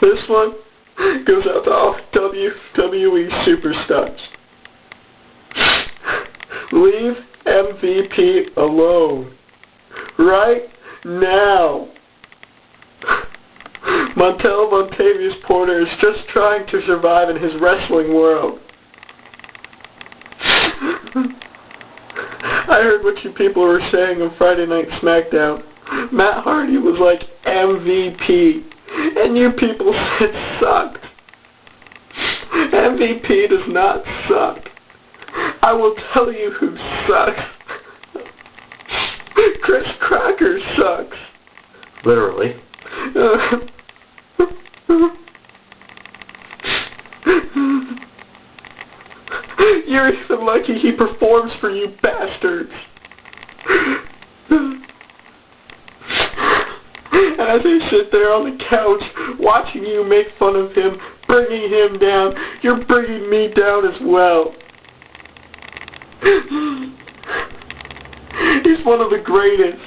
This one goes out to all WWE superstars. Leave MVP alone. Right now. Montel Montavious Porter is just trying to survive in his wrestling world. I heard what you people were saying on Friday Night SmackDown. Matt Hardy was like MVP, and you people said sucked. MVP does not suck. I will tell you who sucks. Chris Crocker sucks. Literally. You're even lucky he performs for you bastards. As I sit there on the couch watching you make fun of him, bringing him down, you're bringing me down as well. He's one of the greatest.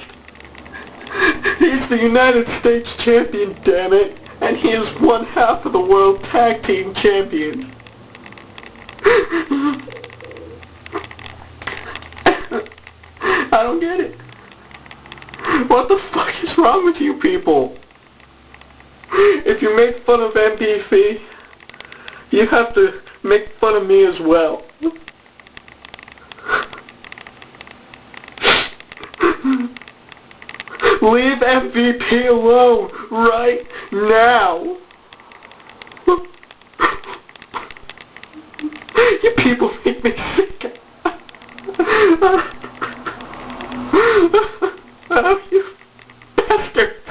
He's the United States champion, damn it, and he is one half of the World Tag Team champions. I don't get it. What the fuck is wrong with you people? If you make fun of MVP, you have to make fun of me as well. Leave MVP alone right now. You people make me sick. Oh, you bastards.